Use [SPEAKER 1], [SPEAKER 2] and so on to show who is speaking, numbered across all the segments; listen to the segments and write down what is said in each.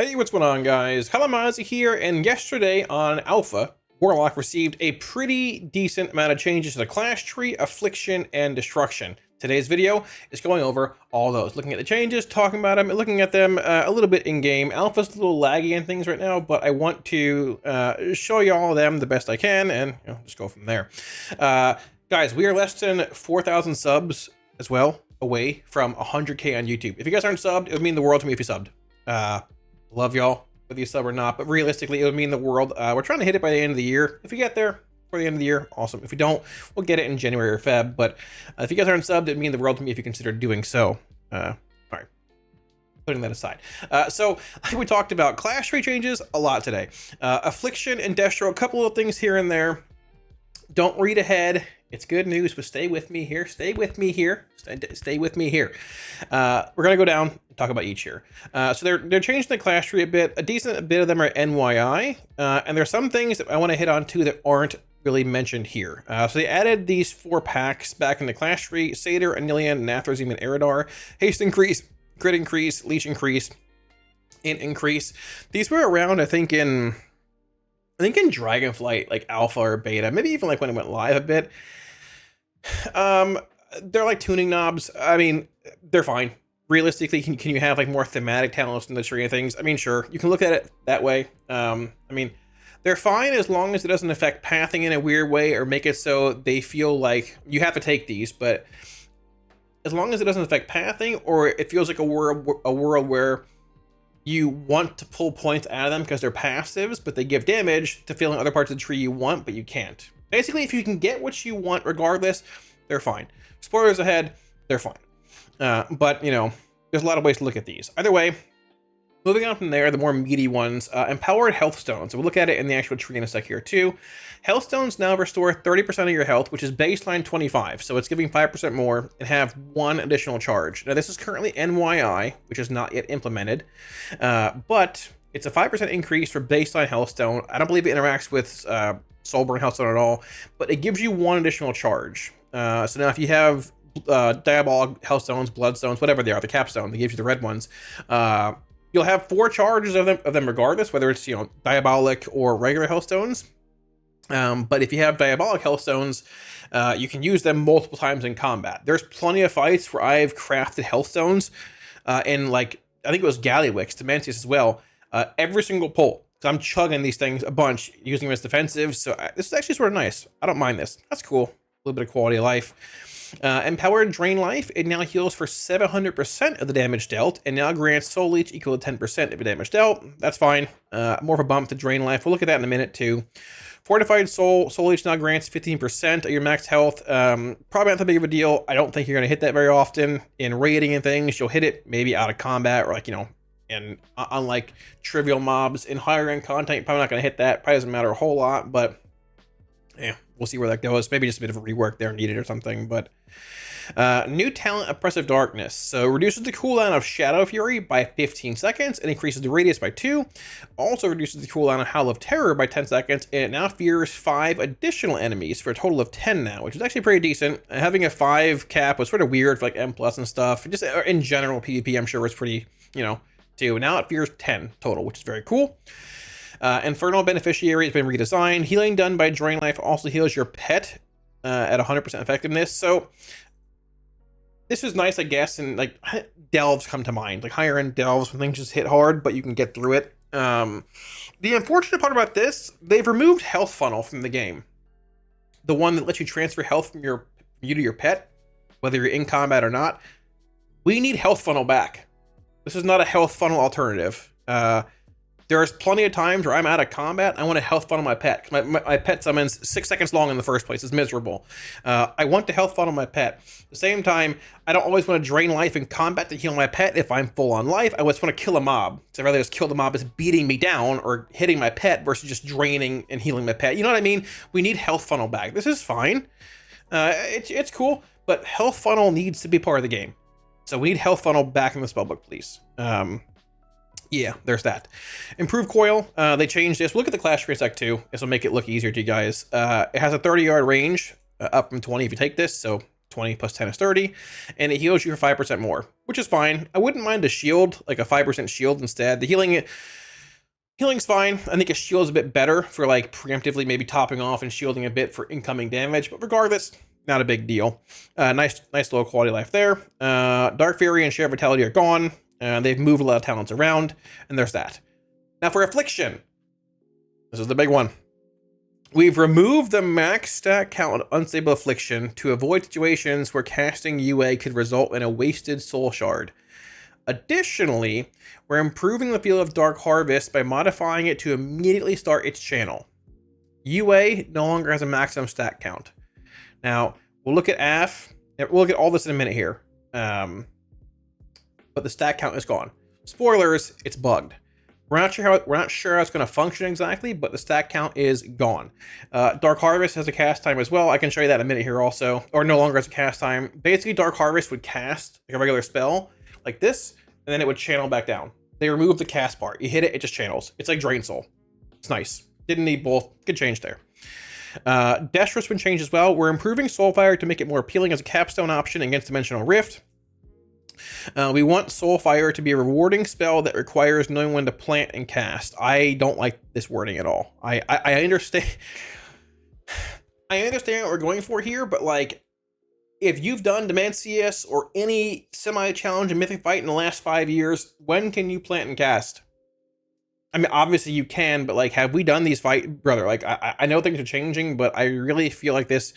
[SPEAKER 1] Hey, what's going on, guys? Kalamazi here, and yesterday on Alpha, Warlock received a pretty decent amount of changes to the class tree, Affliction, and Destruction. Today's video is going over all those, looking at the changes, talking about them, looking at them a little bit in-game. Alpha's a little laggy and things right now, but I want to show you all of them the best I can, and just go from there. Guys, we are less than 4,000 subs as well away from 100K on YouTube. If you guys aren't subbed, it would mean the world to me if you subbed. Love y'all, whether you sub or not, but realistically, it would mean the world. We're trying to hit it by the end of the year. If we get there for the end of the year, awesome. If we don't, we'll get it in January or Feb, but if you guys aren't subbed, it would mean the world to me if you consider doing so. All right, putting that aside. So, like we talked about, class tree changes a lot today. Affliction and Destro, a couple of things here and there. Don't read ahead. It's good news, but stay with me here. Stay with me here. Stay with me here. We're gonna go down and talk about each here. So they're changing the class tree a bit. A decent bit of them are NYI, and there's some things that I want to hit on too that aren't really mentioned here. So they added these 4 packs back in the class tree: Satyr, Anilian, Nathrazim, and Eridar. Haste increase, crit increase, leech increase, int increase. These were around, I think in Dragonflight, like alpha or beta, maybe even like when it went live a bit. They're like tuning knobs. I mean, they're fine. Realistically, can you have like more thematic talents in the tree and things? I mean, sure, you can look at it that way. I mean, they're fine as long as it doesn't affect pathing in a weird way or make it so they feel like you have to take these, but as long as it doesn't affect pathing or it feels like a world where you want to pull points out of them because they're passives, but they give damage to filling other parts of the tree you want, but you can't. Basically, if you can get what you want regardless, they're fine. Spoilers ahead, they're fine. But, there's a lot of ways to look at these. Either way, moving on from there, the more meaty ones, empowered health stones. So we'll look at it in the actual tree in a sec here too. Health stones now restore 30% of your health, which is baseline 25. So it's giving 5% more and have 1 additional charge. Now this is currently NYI, which is not yet implemented, but it's a 5% increase for baseline health stone. I don't believe it interacts with Soulburn health stone at all, but it gives you 1 additional charge. So now if you have diabolic health stones, bloodstones, whatever they are, the capstone, they give you the red ones, you'll have 4 charges of them regardless, whether it's diabolic or regular health stones. But if you have diabolic health stones, you can use them multiple times in combat. There's plenty of fights where I've crafted health stones in, like, I think it was Gallywix, Demantius as well, every single pull. So I'm chugging these things a bunch, using them as defensive. So this is actually sort of nice. I don't mind this. That's cool. A little bit of quality of life. Empowered Drain Life. It now heals for 700% of the damage dealt, and now grants Soul Leech equal to 10% of the damage dealt. That's fine. More of a bump to Drain Life. We'll look at that in a minute too. Fortified Soul. Soul Leech now grants 15% of your max health. Probably not that big of a deal. I don't think you're going to hit that very often in raiding and things. You'll hit it maybe out of combat or and unlike trivial mobs in higher end content, you're probably not going to hit that. Probably doesn't matter a whole lot, but yeah, we'll see where that goes. Maybe just a bit of a rework there needed or something. But new talent, Oppressive Darkness. So reduces the cooldown of Shadow Fury by 15 seconds and increases the radius by 2. Also reduces the cooldown of Howl of Terror by 10 seconds, and it now fears 5 additional enemies for a total of 10 now, which is actually pretty decent. Having a 5 cap was sort of weird for like M+ and stuff. Just in general, PvP, I'm sure was pretty, too. Now it fears 10 total, which is very cool. Infernal Beneficiary has been redesigned. Healing done by Drain Life also heals your pet at 100% effectiveness. So this is nice, I guess, and like delves come to mind, like higher end delves when things just hit hard, but you can get through it. The unfortunate part about this, they've removed Health Funnel from the game. The one that lets you transfer health from you to your pet, whether you're in combat or not. We need Health Funnel back. This is not a health funnel alternative. There's plenty of times where I'm out of combat. I want to health funnel my pet. My pet summons 6 seconds long in the first place. It's miserable. I want to health funnel my pet. At the same time, I don't always want to drain life in combat to heal my pet if I'm full on life. I just want to kill a mob. So I'd rather just kill the mob as beating me down or hitting my pet versus just draining and healing my pet. You know what I mean? We need health funnel back. This is fine. It's cool, but health funnel needs to be part of the game. So we need health funnel back in the spellbook, please. Yeah, there's that. Improved coil. They changed this. Look at the class tree sec too. This will make it look easier to you guys. It has a 30-yard range, up from 20 if you take this. So 20 plus 10 is 30, and it heals you for 5% more, which is fine. I wouldn't mind a shield, like a 5% shield instead. The healing's fine. I think a shield is a bit better for like preemptively maybe topping off and shielding a bit for incoming damage, but regardless, not a big deal. Nice low quality life there. Dark Fury and Share Vitality are gone. They've moved a lot of talents around, and there's that. Now for Affliction, this is the big one. We've removed the max stat count on Unstable Affliction to avoid situations where casting UA could result in a wasted soul shard. Additionally, we're improving the feel of Dark Harvest by modifying it to immediately start its channel. UA no longer has a maximum stat count. Now, we'll look at we'll look at all this in a minute here. But the stat count is gone. Spoilers, it's bugged. We're not sure how it's going to function exactly, but the stat count is gone. Dark Harvest has a cast time as well. I can show you that in a minute here also, or no longer has a cast time. Basically, Dark Harvest would cast like a regular spell, like this, and then it would channel back down. They removed the cast part. You hit it, it just channels. It's like Drain Soul. It's nice. Didn't need both. Good change there. Destro's been changed as well. We're improving Soulfire to make it more appealing as a capstone option against Dimensional Rift. We want Soulfire to be a rewarding spell that requires knowing when to plant and cast. I don't like this wording at all. I understand. I understand what we're going for here, but like, if you've done Demand CS or any semi-challenge and Mythic Fight in the last 5 years, when can you plant and cast? I mean, obviously you can, but like, have we done these fight, brother? Like, I know things are changing, but I really feel like this.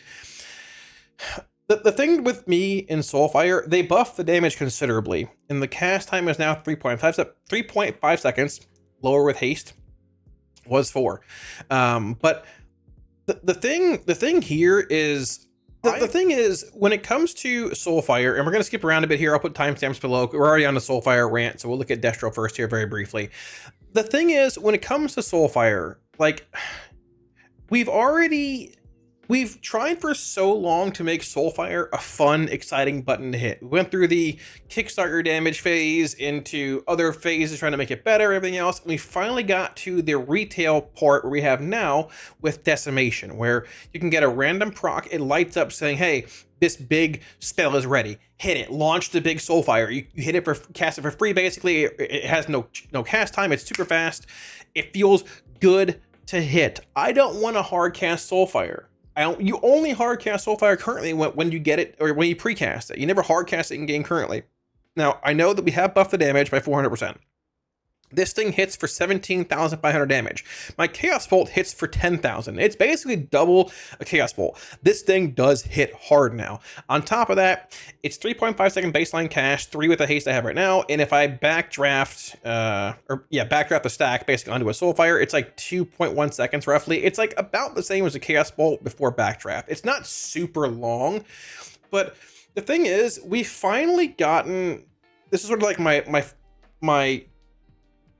[SPEAKER 1] The thing with me in Soulfire, they buffed the damage considerably, and the cast time is now 3.5 seconds, lower with haste, was 4. But the thing here is, the thing is, when it comes to Soulfire, and we're going to skip around a bit here, I'll put timestamps below. We're already on the Soulfire rant, so we'll look at Destro first here very briefly. The thing is, when it comes to Soulfire, like, we've tried for so long to make Soulfire a fun, exciting button to hit. We went through the Kickstarter damage phase into other phases trying to make it better, everything else. And we finally got to the retail part where we have now with Decimation, where you can get a random proc. It lights up saying, hey, this big spell is ready. Hit it. Launch the big Soulfire. You hit it cast it for free, basically. It has no cast time. It's super fast. It feels good to hit. I don't want to hard cast Soulfire. You only hard cast Soulfire currently when you get it, or when you precast it. You never hard cast it in game currently. Now, I know that we have buffed the damage by 400%. This thing hits for 17,500 damage. My Chaos Bolt hits for 10,000. It's basically double a Chaos Bolt. This thing does hit hard now. On top of that, it's 3.5 second baseline cast, 3 with the haste I have right now. And if I backdraft the stack basically onto a Soulfire, it's like 2.1 seconds roughly. It's like about the same as a Chaos Bolt before backdraft. It's not super long, but the thing is, we finally gotten, this is sort of like my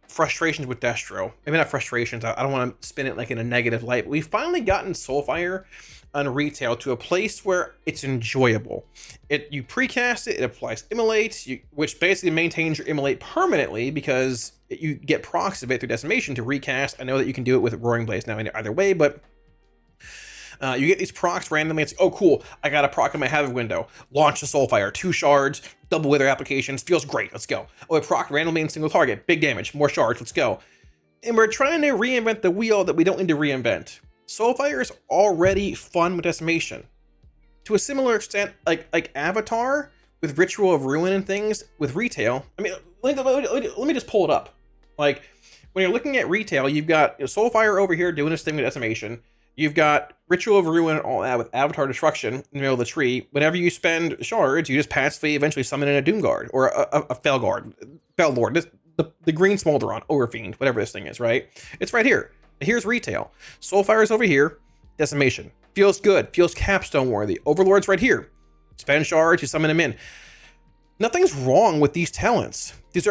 [SPEAKER 1] frustrations with Destro. Maybe not frustrations, I don't want to spin it like in a negative light, but we've finally gotten Soulfire on retail to a place where it's enjoyable. You precast it, it applies Immolate, which basically maintains your Immolate permanently because you get procs of it through Decimation to recast. I know that you can do it with Roaring Blaze now either way, but you get these procs randomly. It's, oh cool, I got a proc in my Havoc window. Launch the Soulfire, 2 shards, double wither applications, feels great, let's go. Oh, it proc randomly in single target, big damage, more shards, let's go. And we're trying to reinvent the wheel that we don't need to reinvent. Soulfire is already fun with Decimation. To a similar extent, like Avatar, with Ritual of Ruin and things, with retail, I mean, let me just pull it up. Like, when you're looking at retail, you've got Soulfire over here doing this thing with Decimation. You've got Ritual of Ruin and all that with Avatar Destruction in the middle of the tree. Whenever you spend shards, you just passively eventually summon in a Doomguard or a Felguard, Fellord, the green Smolderon, Overfiend, whatever this thing is, right? It's right here. Here's retail. Soulfire is over here. Decimation. Feels good. Feels capstone worthy. Overlord's right here. Spend shards, you summon him in. Nothing's wrong with these talents. This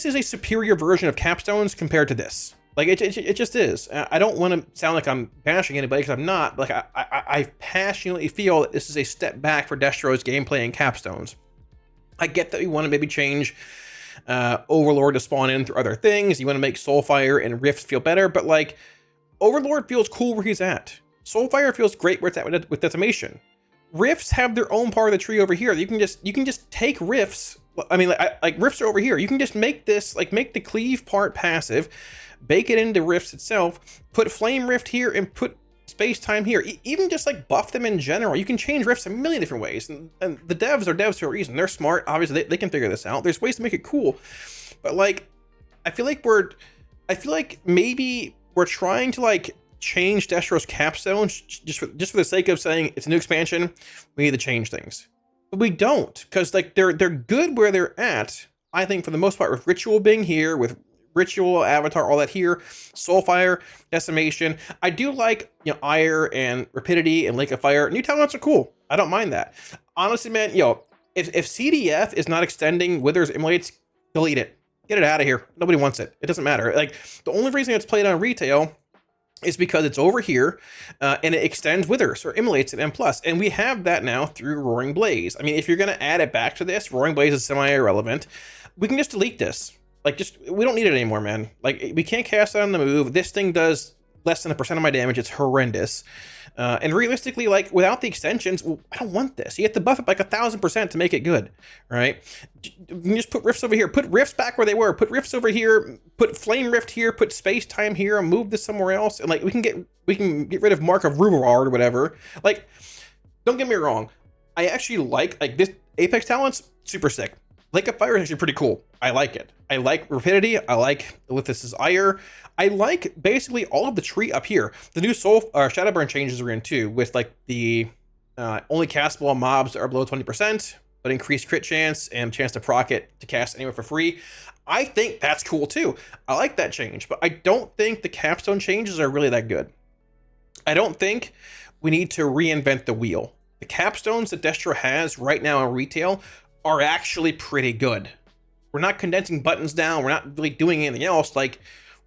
[SPEAKER 1] is a superior version of capstones compared to this. Like, it just is. I don't want to sound like I'm bashing anybody, because I'm not. Like, I passionately feel that this is a step back for Destro's gameplay and capstones. I get that we want to maybe change Overlord to spawn in through other things. You want to make Soulfire and Rift feel better, but like, Overlord feels cool where he's at. Soulfire feels great where it's at with Decimation. Rifts have their own part of the tree over here. You can just take rifts. I mean, like rifts are over here. You can just make this, like, make the cleave part passive, bake it into rifts itself, put flame rift here, and put space time here. Even just like buff them in general. You can change rifts a million different ways. And the devs are devs for a reason. They're smart. Obviously, they can figure this out. There's ways to make it cool. But like, I feel like maybe we're trying to like change Destro's capstones just for the sake of saying it's a new expansion. We need to change things, but we don't, because like they're good where they're at. I think for the most part, with ritual being here, with ritual avatar, all that here, soulfire, decimation. I do like, you know, ire and rapidity and lake of fire. New talents are cool. I don't mind that. Honestly, man, yo, if CDF is not extending withers, immolates, delete it. Get it out of here. Nobody wants it. It doesn't matter. Like, the only reason it's played on retail is because it's over here, and it extends withers or immolates at M+, and we have that now through Roaring Blaze. I mean, if you're going to add it back to this, Roaring Blaze is semi-irrelevant. We can just delete this. Like, we don't need it anymore, man. Like, we can't cast it on the move. This thing does less than 1% of my damage. It's horrendous. And realistically, like, without the extensions, well, I don't want this. You have to buff it like 1,000% to make it good, right? You can just put rifts over here. Put rifts back where they were. Put rifts over here. Put flame rift here. Put space time here. And move this somewhere else. And like, we can get rid of Mark of Ruberard or whatever. Like, don't get me wrong. I actually like this Apex talents, super sick. Lake of Fire is actually pretty cool. I like it. I like rapidity. I like Lithis' ire. I like basically all of the tree up here. The new Shadowburn changes are in too, with like the only castable on mobs that are below 20%, but increased crit chance and chance to proc it to cast anywhere for free. I think that's cool too. I like that change, but I don't think the capstone changes are really that good. I don't think we need to reinvent the wheel. The capstones that Destro has right now in retail are actually pretty good. We're not condensing buttons down. We're not really doing anything else. Like,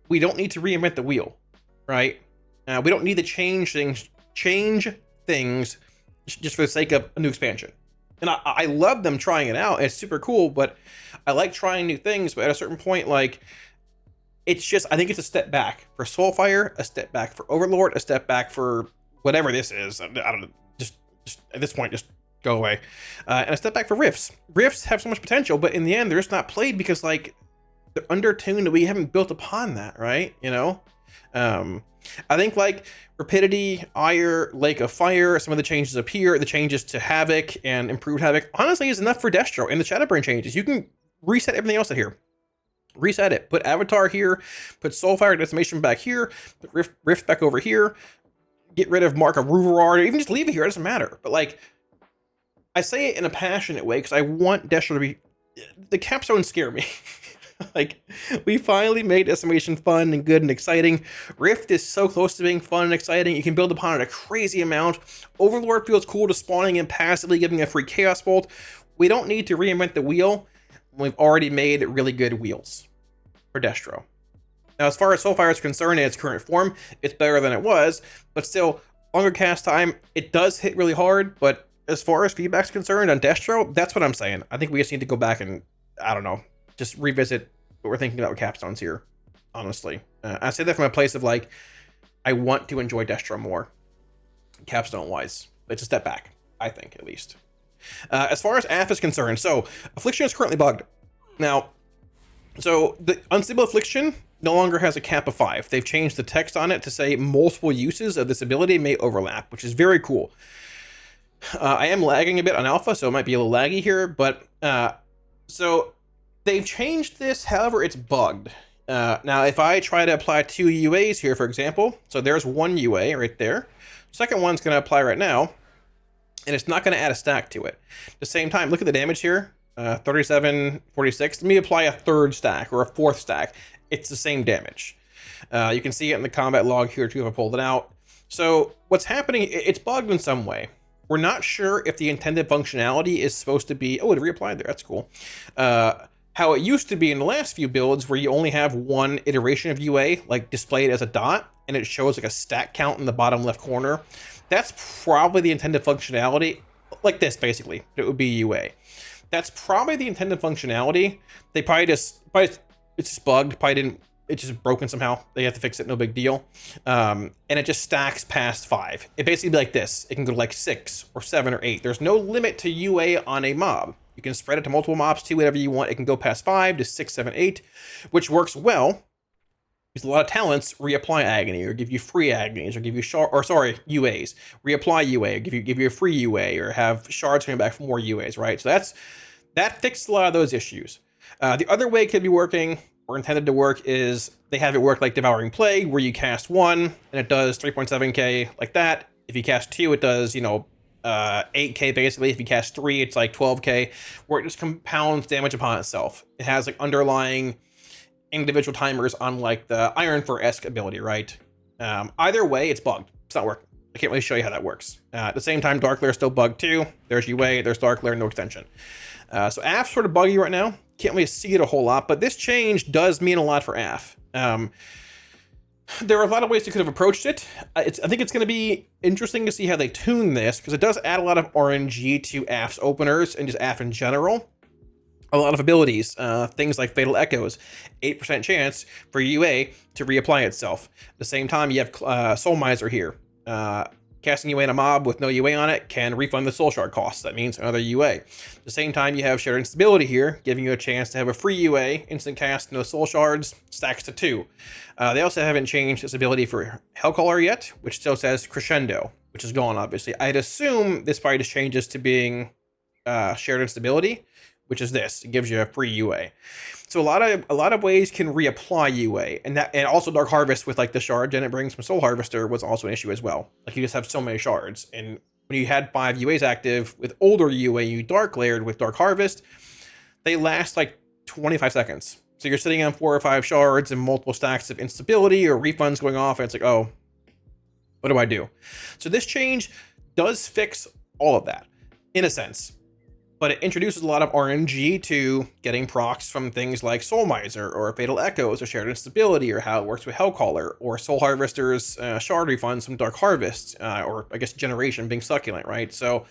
[SPEAKER 1] we don't need to reinvent the wheel, right? We don't need to change things just for the sake of a new expansion. And I love them trying it out. It's super cool, but I like trying new things. But at a certain point, like, it's just, I think it's a step back for Soulfire, a step back for Overlord, a step back for whatever this is. I don't know. Just at this point, just go away. And a step back for Rifts. Rifts have so much potential, but in the end, they're just not played because, like, they're undertuned. We haven't built upon that, right? You know? I think, like, Rapidity, Ire, Lake of Fire, some of the changes up here, the changes to Havoc and Improved Havoc, honestly, is enough for Destro. And the Shadowburn changes, you can reset everything else out here. Reset it. Put Avatar here, put Soulfire Decimation back here, put Rift back over here, get rid of Mark of Ruverard, or even just leave it here, it doesn't matter. But, like, I say it in a passionate way because I want Destro to be... The capstones scare me. Like, we finally made Decimation fun and good and exciting. Rift is so close to being fun and exciting. You can build upon it a crazy amount. Overlord feels cool to spawning in passively, giving a free Chaos Bolt. We don't need to reinvent the wheel. We've already made really good wheels for Destro. Now, as far as Soulfire is concerned in its current form, it's better than it was, but still, longer cast time. It does hit really hard, but as far as feedback's concerned on Destro, that's what I'm saying. I think we just need to go back and, I don't know, just revisit what we're thinking about with capstones here, honestly. I say that from a place of, like, I want to enjoy Destro more, capstone-wise. It's a step back, I think, at least. As far as AF is concerned, so Affliction is currently bugged. Now, so the Unstable Affliction no longer has a cap of 5. They've changed the text on it to say multiple uses of this ability may overlap, which is very cool. I am lagging a bit on alpha, so it might be a little laggy here, but so they've changed this, however, it's bugged. Now, if I try to apply 2 UAs here, for example, so there's 1 UA right there. Second one's going to apply right now, and it's not going to add a stack to it. At the same time, look at the damage here, 37, 46. Let me apply a 3rd stack or a 4th stack. It's the same damage. You can see it in the combat log here too if I pulled it out. So what's happening, it's bugged in some way. We're not sure if the intended functionality is supposed to be, oh, it reapplied there, that's cool. How it used to be in the last few builds where you only have 1 iteration of UA, like displayed as a dot, and it shows like a stack count in the bottom left corner. That's probably the intended functionality, like this basically, it would be UA. That's probably the intended functionality. They probably it's just bugged, probably didn't it's just broken somehow. They have to fix it, no big deal. And it just stacks past 5. It basically be like this. It can go to like 6 or 7 or 8. There's no limit to UA on a mob. You can spread it to multiple mobs too, whatever you want. It can go past 5 to 6, 7, 8, which works well. Because a lot of talents reapply agony, or give you free agonies, or give you UAs. Reapply UA, or give you a free UA, or have shards coming back for more UAs, right? So that fixed a lot of those issues. The other way it could be working, or intended to work, is they have it work like Devouring Plague, where you cast 1 and it does 3.7k like that. If you cast 2, it does 8k basically. If you cast 3, it's like 12k, where it just compounds damage upon itself. It has like underlying individual timers on like the Iron Fur-esque ability, right? Either way, it's bugged. It's not working. I can't really show you how that works. At the same time, Dark Lair is still bugged too. There's UA, there's Dark Lair, no extension. So AF's sort of buggy right now. Can't really see it a whole lot, but this change does mean a lot for AF. There are a lot of ways you could have approached it. I think it's going to be interesting to see how they tune this, because it does add a lot of RNG to AF's openers and just AF in general. A lot of abilities, things like Fatal Echoes, 8% chance for UA to reapply itself. At the same time, you have Soul Miser here. Casting UA in a mob with no UA on it can refund the Soul Shard costs. That means another UA. At the same time, you have Shared Instability here, giving you a chance to have a free UA, instant cast, no Soul Shards, stacks to 2. They also haven't changed this ability for Hellcaller yet, which still says Crescendo, which is gone, obviously. I'd assume this probably just changes to being Shared Instability, which is this. It gives you a free UA. So a lot of ways can reapply UA, and also Dark Harvest with like the shards, and it brings from Soul Harvester was also an issue as well. Like you just have so many shards, and when you had 5 UAs active with older UA, you Dark Laired with Dark Harvest, they last like 25 seconds. So you're sitting on 4 or 5 shards and multiple stacks of instability or refunds going off, and it's like, oh, what do I do? So this change does fix all of that in a sense. But it introduces a lot of RNG to getting procs from things like Soul Miser or Fatal Echoes or Shared Instability, or how it works with Hellcaller or Soul Harvester's shard refunds from Dark Harvest, or I guess Generation being Succulent, right? So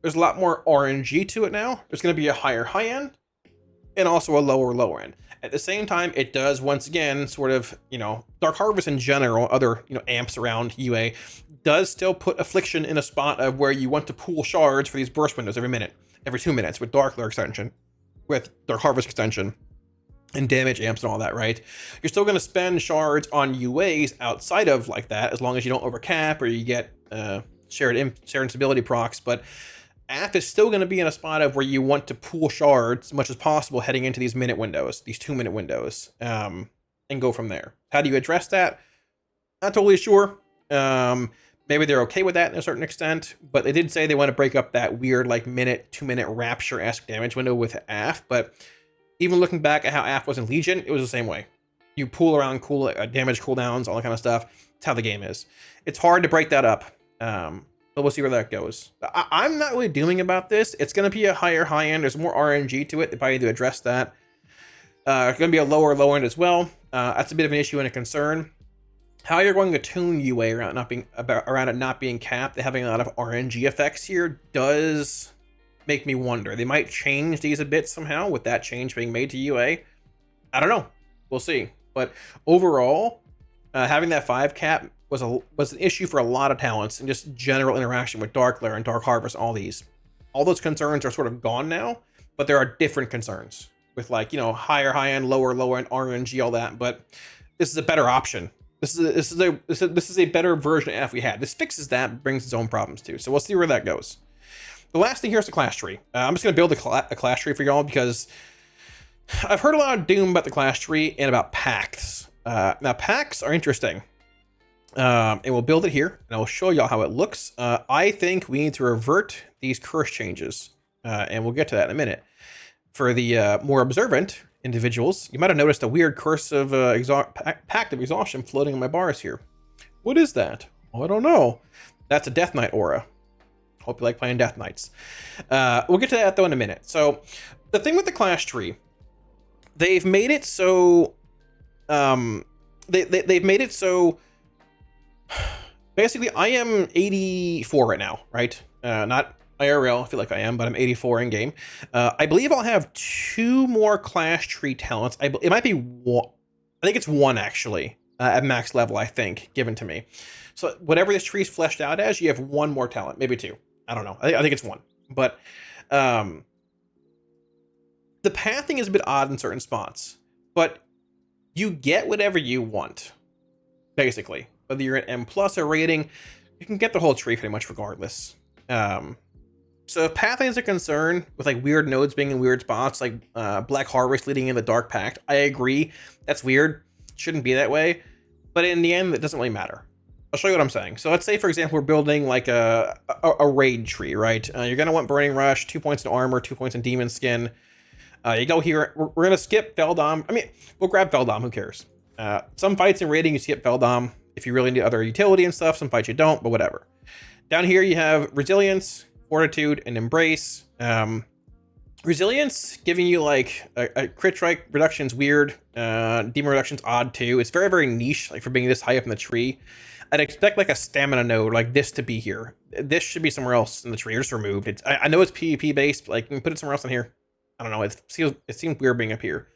[SPEAKER 1] there's a lot more RNG to it now. There's going to be a higher high end and also a lower end. At the same time, it does once again sort of, Dark Harvest in general, other amps around UA, does still put Affliction in a spot of where you want to pool shards for these burst windows every 2 minutes with Dark Lair extension, with Dark Harvest extension, and damage amps and all that, right? You're still going to spend shards on UAs outside of like that, as long as you don't overcap or you get shared instability procs, but AF is still going to be in a spot of where you want to pool shards as much as possible heading into these minute windows, these 2-minute windows, and go from there. How do you address that? Not totally sure. Maybe they're okay with that in a certain extent, but they did say they want to break up that weird like 2-minute Rapture-esque damage window with AF. But even looking back at how AF was in Legion, it was the same way. You pool around damage cooldowns, all that kind of stuff. It's how the game is. It's hard to break that up, but we'll see where that goes. I'm not really dooming about this. It's going to be a higher high end. There's more RNG to it. They probably need to address that. It's going to be a lower low end as well. That's a bit of an issue and a concern. How you're going to tune UA around it not being capped, having a lot of RNG effects here, does make me wonder. They might change these a bit somehow with that change being made to UA. I don't know. We'll see. But overall, having that 5 cap was an issue for a lot of talents and just general interaction with Dark Lair and Dark Harvest. All those concerns are sort of gone now, but there are different concerns with like higher high end, lower end RNG, all that. But this is a better option. This is a better version of AF we had. This fixes that, brings its own problems too. So we'll see where that goes. The last thing here is the class tree. I'm just going to build a class tree for y'all because I've heard a lot of doom about the class tree and about Pacts. Now Pacts are interesting. And we'll build it here and I'll show y'all how it looks. I think we need to revert these curse changes. And we'll get to that in a minute. For the more observant individuals, you might have noticed a weird curse of Pact of Exhaustion floating on my bars here. What is that? Oh, I don't know. That's a Death Knight aura. Hope you like playing Death Knights. We'll get to that though in a minute. So the thing with the class tree, they've made it so they've made it so basically I am 84 right now, right? Not IRL, I feel like I am, but I'm 84 in game. I believe I'll have 2 more class tree talents. It might be one. I think it's 1 actually, at max level, I think, given to me. So whatever this tree's fleshed out as, you have 1 more talent, maybe 2. I don't know. I think it's 1. But the pathing is a bit odd in certain spots, but you get whatever you want, basically. Whether you're at M+ or rating, you can get the whole tree pretty much regardless. So if pathing is a concern, with like weird nodes being in weird spots, like Black Harvest leading in the Dark Pact, I agree. That's weird. Shouldn't be that way. But in the end, it doesn't really matter. I'll show you what I'm saying. So let's say, for example, we're building like a raid tree, right? You're going to want Burning Rush, 2 points in armor, 2 points in demon skin. You go here. We're going to skip Feldom. I mean, we'll grab Feldom. Who cares? Some fights in raiding, you skip Feldom if you really need other utility and stuff. Some fights you don't, but whatever. Down here, you have Resilience, Fortitude, and Embrace. Resilience giving you like a crit strike reduction's weird. Demon reduction's odd too. It's very, very niche, like for being this high up in the tree. I'd expect like a stamina node like this to be here. This should be somewhere else in the tree, or just removed. I know it's PvP based, but like you can put it somewhere else in here. I don't know. It seems weird being up here.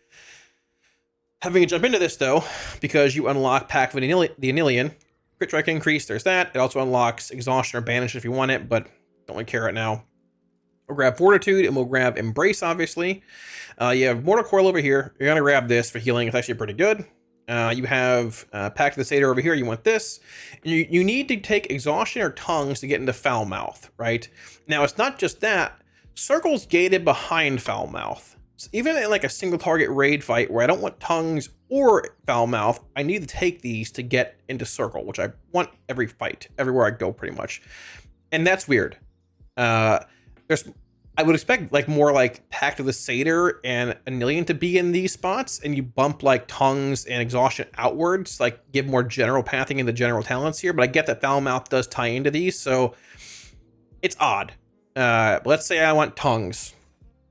[SPEAKER 1] Having to jump into this though, because you unlock Pact of the Anilian. Crit strike increase, there's that. It also unlocks Exhaustion or Banish if you want it, but don't really care right now. We'll grab Fortitude and we'll grab Embrace, obviously. You have Mortal Coil over here. You're going to grab this for healing. It's actually pretty good. You have Pact of the Satyr over here. You want this. You need to take Exhaustion or Tongues to get into Foul Mouth, right? Now, it's not just that. Circle's gated behind Foul Mouth. So even in like a single target raid fight where I don't want Tongues or Foul Mouth, I need to take these to get into Circle, which I want every fight, everywhere I go pretty much. And that's weird. I would expect like more like Pact of the Satyr and Anilian to be in these spots, and you bump like Tongues and Exhaustion outwards, like give more general pathing in the general talents here. But I get that Foul Mouth does tie into these, so it's odd. Let's say I want Tongues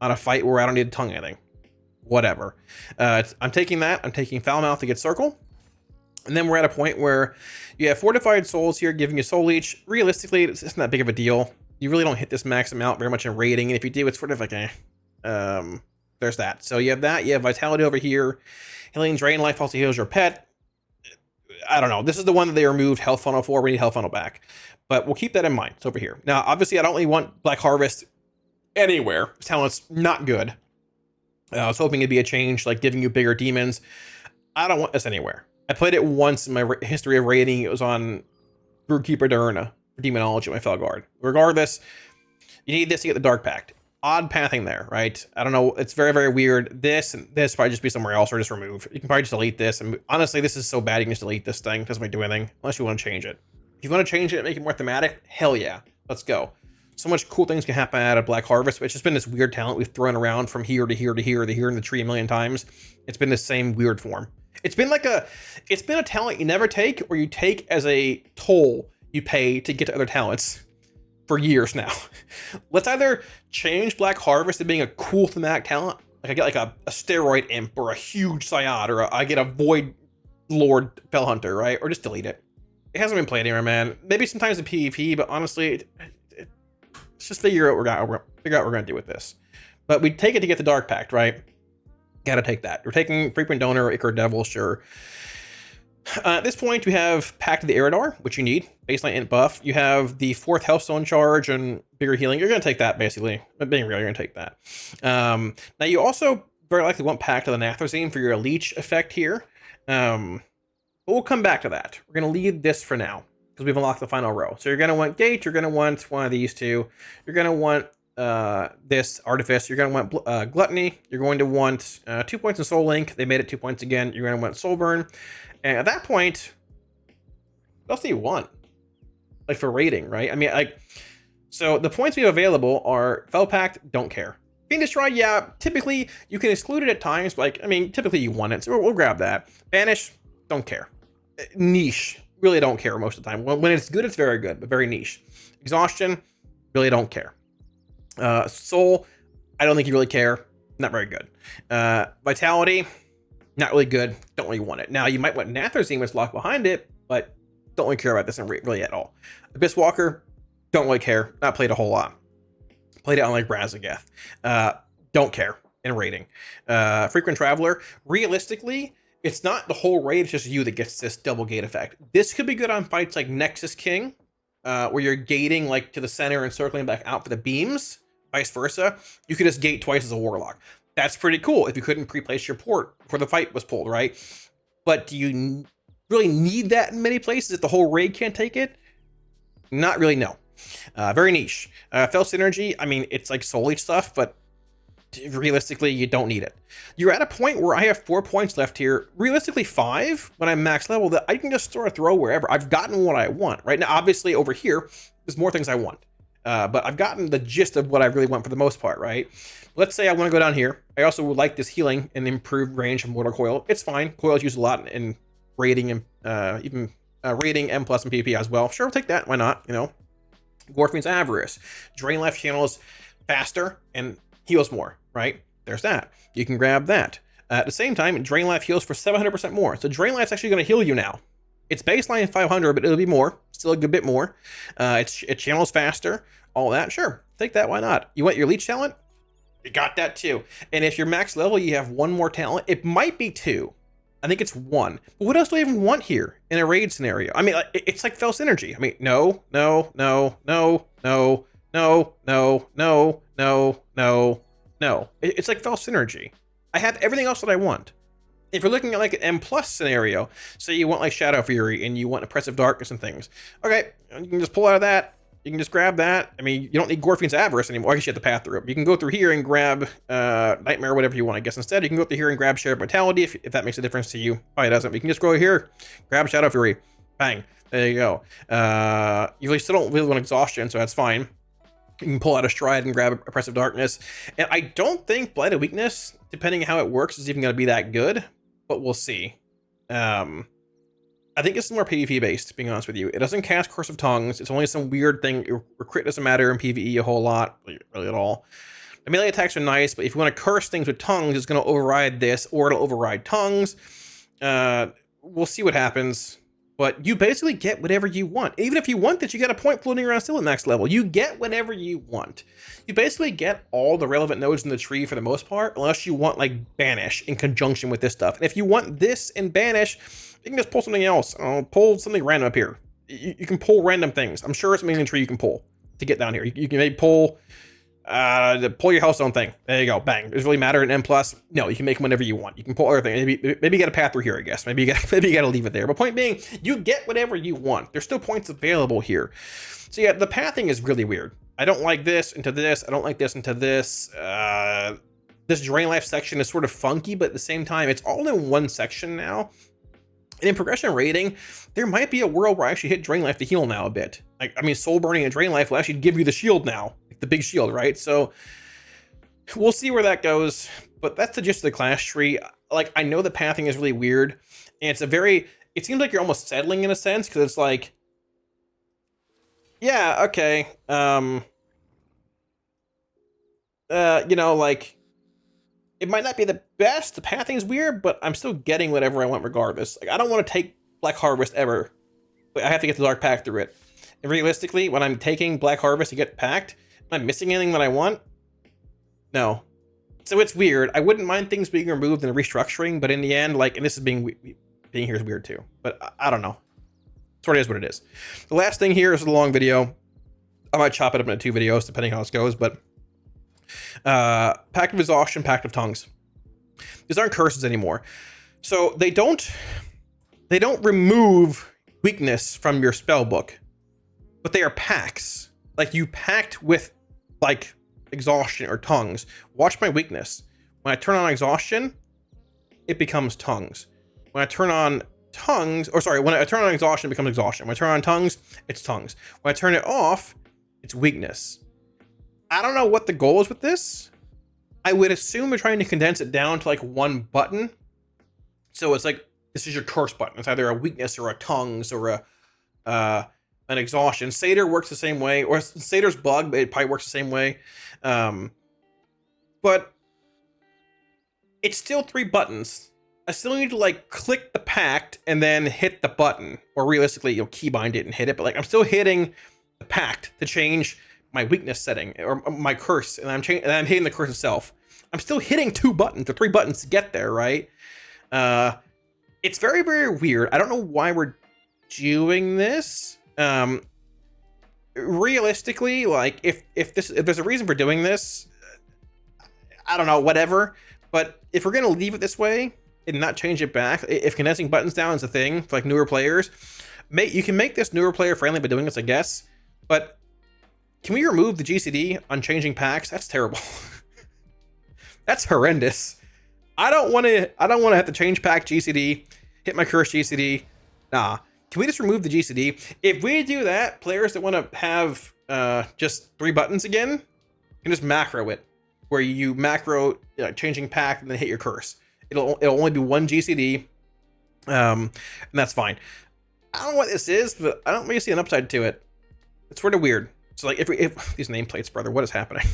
[SPEAKER 1] on a fight where I don't need to tongue anything. Whatever. I'm taking that. I'm taking Foul Mouth to get Circle. And then we're at a point where you have Fortified Souls here giving you Soul Leech. Realistically, it's not that big of a deal. You really don't hit this max amount very much in raiding, and if you do, it's sort of like there's that. So you have that. You have Vitality over here. Healing Drain Life also heals your pet. I don't know. This is the one that they removed Health Funnel for. We need Health Funnel back. But we'll keep that in mind. It's over here. Now, obviously, I don't really want Black Harvest anywhere. This talent's not good. I was hoping it'd be a change, like giving you bigger demons. I don't want this anywhere. I played it once in my history of raiding. It was on Broodkeeper Diurna for Demonology, my Felguard. Regardless, you need this to get the Dark Pact. Odd pathing there, right? I don't know. It's very, very weird. This and this probably just be somewhere else or just remove. You can probably just delete this. And honestly, this is so bad you can just delete this thing. It doesn't really do anything unless you want to change it. If you want to change it and make it more thematic, hell yeah. Let's go. So much cool things can happen out of Black Harvest. It's just been this weird talent we've thrown around from here to here to here to here in the tree a million times. It's been the same weird form. It's been a talent you never take, or you take as a toll you pay to get to other talents for years now. Let's either change Black Harvest to being a cool thematic talent, like I get like a steroid imp or a huge Psyod, or I get a Void Lord Fell Hunter, right? Or just delete it. It hasn't been played anywhere, man. Maybe sometimes in PvP, but honestly, let's just figure out what we're gonna do with this. But we take it to get the Dark Pact, right? Gotta take that. We're taking Frequent Donor, Ichor Devil, sure. At this point, we have Pact of the Eridar, which you need. Baseline int buff. You have the 4th Healthstone charge and bigger healing. You're going to take that, basically. But being real, you're going to take that. Now, you also very likely want Pact of the Nathrezim for your leech effect here. But we'll come back to that. We're going to leave this for now, because we've unlocked the final row. So you're going to want Gate. You're going to want one of these two. You're going to want this Artifice. You're going to want Gluttony. You're going to want 2 points in Soul Link. They made it 2 points again. You're going to want Soul Burn. And at that point, what else do you want? Like for rating, right? I mean, like, so the points we have available are Fell Pact, don't care. Fiend Destroy, yeah, typically you can exclude it at times, but like, I mean, typically you want it, so we'll grab that. Banish, don't care. Niche, really don't care most of the time. When it's good, it's very good, but very niche. Exhaustion, really don't care. Soul, I don't think you really care. Not very good. Vitality, not really good. Don't really want it. Now, you might want Nathrezim that's locked behind it, but don't really care about this really at all. Abyss Walker, don't really care. Not played a whole lot. Played it on like Brazageth. Don't care in rating. Frequent Traveler, realistically, it's not the whole raid, it's just you that gets this double gate effect. This could be good on fights like Nexus King, where you're gating like to the center and circling back out for the beams, vice versa. You could just gate twice as a Warlock. That's pretty cool if you couldn't pre-place your port before the fight was pulled, right? But do you really need that in many places if the whole raid can't take it? Not really, no. Very niche. Fell Synergy, I mean, it's like solely stuff, but realistically, you don't need it. You're at a point where I have 4 points left here, realistically 5 when I'm max level, that I can just sort of throw wherever. I've gotten what I want. Right now, obviously over here, there's more things I want. But I've gotten the gist of what I really want for the most part, right? Let's say I want to go down here. I also would like this healing and improved range of Mortal Coil. It's fine. Coil is used a lot in raiding and even raiding M+ and PvP as well. Sure, I'll take that. Why not? You know, Gorfin's Avarice. Drain Life channels faster and heals more, right? There's that. You can grab that. At the same time, Drain Life heals for 700% more. So Drain Life's actually going to heal you now. It's baseline 500, but it'll be more. Still a good bit more. It channels faster. All that. Sure. Take that. Why not? You want your leech talent? You got that too. And if you're max level, you have 1 more talent. It might be 2. I think it's 1. But what else do I even want here in a raid scenario? I mean, it's like Fell Synergy. I mean, no. It's like Fell Synergy. I have everything else that I want. If you're looking at like an M+ scenario, say you want like Shadow Fury and you want Oppressive Darkness and things. Okay, you can just pull out of that. You can just grab that. I mean, you don't need Gorfin's Avarice anymore. I guess you have to path through it. You can go through here and grab Nightmare, whatever you want, I guess. Instead, you can go through here and grab Shared Vitality if that makes a difference to you. Probably doesn't. You can just go here, grab Shadow Fury. Bang. There you go. You really still don't really want Exhaustion, so that's fine. You can pull out a Stride and grab Oppressive Darkness. And I don't think Blighted Weakness, depending on how it works, is even going to be that good. But we'll see. I think it's more PvP based, being honest with you. It doesn't cast Curse of Tongues. It's only some weird thing. Your crit doesn't matter in PvE a whole lot, really at all. The melee attacks are nice, but if you want to curse things with tongues, it's going to override this, or it'll override tongues. We'll see what happens. But you basically get whatever you want. Even if you want this, you get a point floating around still at max level. You get whatever you want. You basically get all the relevant nodes in the tree for the most part, unless you want like Banish in conjunction with this stuff. And if you want this and Banish, you can just pull something else. Pull something random up here. You can pull random things. I'm sure it's amazing tree you can pull to get down here. You can maybe pull your Hellstone thing. There you go. Bang. Does it really matter in M+? No, you can make them whenever you want. You can pull other things. Maybe you get a path through here, I guess. Maybe you got to leave it there. But point being, you get whatever you want. There's still points available here. So yeah, the pathing is really weird. I don't like this into this. I don't like this into this. This Drain Life section is sort of funky, but at the same time, it's all in one section now. And in progression rating, there might be a world where I actually hit Drain Life to heal now a bit. Like, I mean, Soul Burning and Drain Life will actually give you the shield now. The big shield, right? So we'll see where that goes. But that's the gist of the class tree. Like, I know the pathing is really weird. And it seems like you're almost settling in a sense, because it's like, yeah, okay. You know, like, it might not be the best. The pathing's weird, but I'm still getting whatever I want regardless. Like, I don't want to take Black Harvest ever. But I have to get the Dark Pact through it. And realistically, when I'm taking Black Harvest to get Pact, am I missing anything that I want? No. So it's weird. I wouldn't mind things being removed and restructuring, but in the end, like, and this is being here is weird too. But I don't know. Sort of is what it is. The last thing here is a long video. I might chop it up into 2 videos depending how this goes, but Pact of Exhaustion, Pact of Tongues. These aren't curses anymore. So they don't remove weakness from your spell book, but they are pacts. Like, you pact with like Exhaustion or Tongues. Watch my weakness. When I turn on Exhaustion, it becomes Tongues. When I turn on Tongues, or sorry, when I turn on Exhaustion, it becomes Exhaustion. When I turn on Tongues, it's Tongues. When I turn it off, it's weakness. I don't know what the goal is with this. I would assume they're trying to condense it down to like one button. So it's like, this is your curse button. It's either a weakness or a Tongues or an Exhaustion. Satyr works the same way, or Satyr's bug, but it probably works the same way. But it's still 3 buttons. I still need to like click the pact and then hit the button, or realistically, you'll keybind it and hit it. But like, I'm still hitting the pact to change my weakness setting or my curse, and I'm hitting the curse itself. I'm still hitting 2 buttons or 3 buttons to get there, right? It's very, very weird. I don't know why we're doing this. Realistically, like if there's a reason for doing this, I don't know, whatever. But if we're gonna leave it this way and not change it back, if condensing buttons down is a thing for like newer players, you can make this newer player friendly by doing this, I guess. But can we remove the GCD on changing packs? That's terrible. That's horrendous. I don't want to have to change pack GCD, hit my curse GCD. Nah. Can we just remove the GCD? If we do that, players that want to have just 3 buttons again can just macro it, where you macro changing pack and then hit your curse. It'll only be 1 GCD, and that's fine. I don't know what this is, but I don't really see an upside to it. It's sort of weird. So like, if these nameplates, brother, what is happening?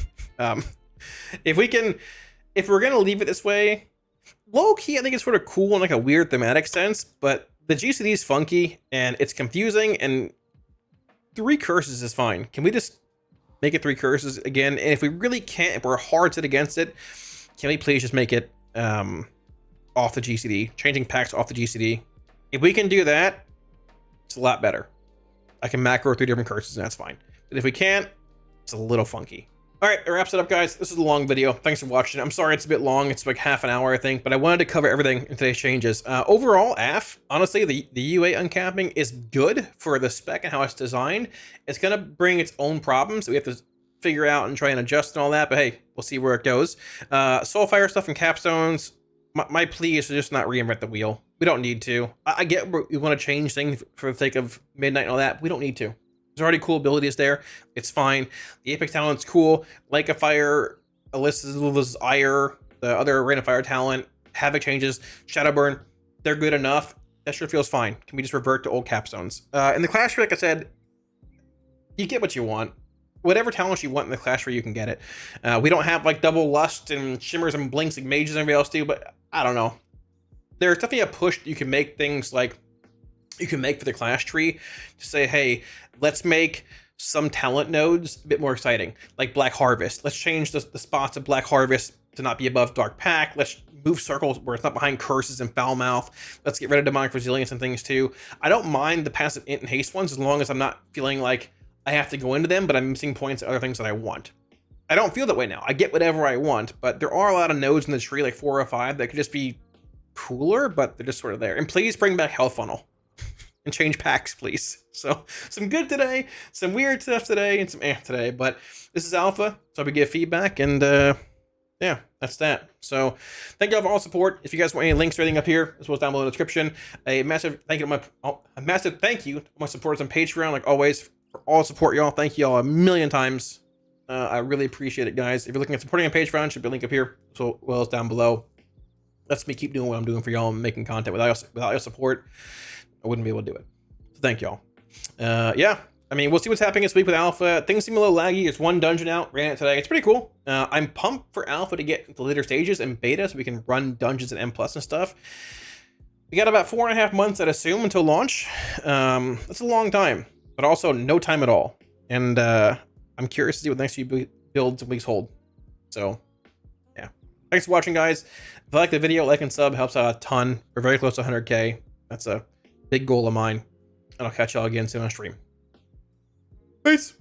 [SPEAKER 1] If we're gonna leave it this way, low key, I think it's sort of cool in like a weird thematic sense, but the GCD is funky and it's confusing, and 3 curses is fine. Can we just make it 3 curses again? And if we really can't, if we're hard set against it, can we please just make it off the GCD, changing packs off the GCD? If we can do that, it's a lot better. I can macro 3 different curses and that's fine. But if we can't, it's a little funky. All right, that wraps it up, guys. This is a long video. Thanks for watching. I'm sorry it's a bit long. It's like half an hour, I think, but I wanted to cover everything in today's changes. Overall, honestly, the UA uncapping is good for the spec and how it's designed. It's gonna bring its own problems that we have to figure out and try and adjust and all that, but hey, we'll see where it goes. Soulfire stuff and capstones, my plea is to just not reinvent the wheel. We don't need to. I get we want to change things for the sake of Midnight and all that. We don't need to. There's already cool abilities there. It's fine. The Apex talent's cool. Like a Fire, Alyssa's Ire, the other Rain of Fire talent, Havoc Changes, Shadowburn, they're good enough. That sure feels fine. Can we just revert to old capstones? In the Clash tree, like I said, you get what you want. Whatever talent you want in the Clash tree, you can get it. We don't have like double lust and shimmers and blinks like mages and everybody else do, but I don't know. There's definitely a push that you can make things like you can make for the Clash tree to say, hey, let's make some talent nodes a bit more exciting, like Black Harvest. Let's change the spots of Black Harvest to not be above Dark Pact. Let's move circles where it's not behind curses and foul mouth. Let's get rid of demonic resilience and things too. I don't mind the passive int and haste ones as long as I'm not feeling like I have to go into them, but I'm missing points at other things that I want. I don't feel that way now. I get whatever I want, but there are a lot of nodes in the tree, like 4 or 5, that could just be cooler, but they're just sort of there. And please bring back Health Funnel and change packs, please. So some good today, some weird stuff today, and some today. But this is alpha, so we get feedback, and yeah, that's that. So thank you all for all support. If you guys want any links or anything up here, as well as down below in the description, a massive thank you to my supporters on Patreon, like always, for all support, y'all. Thank you all a million times. I really appreciate it, guys. If you're looking at supporting on Patreon, should be a link up here, as well as down below. Lets me keep doing what I'm doing for y'all and making content. Without your support, I wouldn't be able to do it. So thank y'all. Yeah, I mean, we'll see what's happening this week with alpha. Things seem a little laggy. There's 1 dungeon out, ran it today. It's pretty cool. I'm pumped for alpha to get into later stages and beta so we can run dungeons and M+ and stuff. We got about 4.5 months, I'd assume, until launch. That's a long time, but also no time at all. And I'm curious to see what the next few builds and weeks hold. So yeah, thanks for watching, guys. If you like the video, like and sub helps out a ton. We're very close to 100K. That's a big goal of mine. And I'll catch y'all again soon on stream. Peace.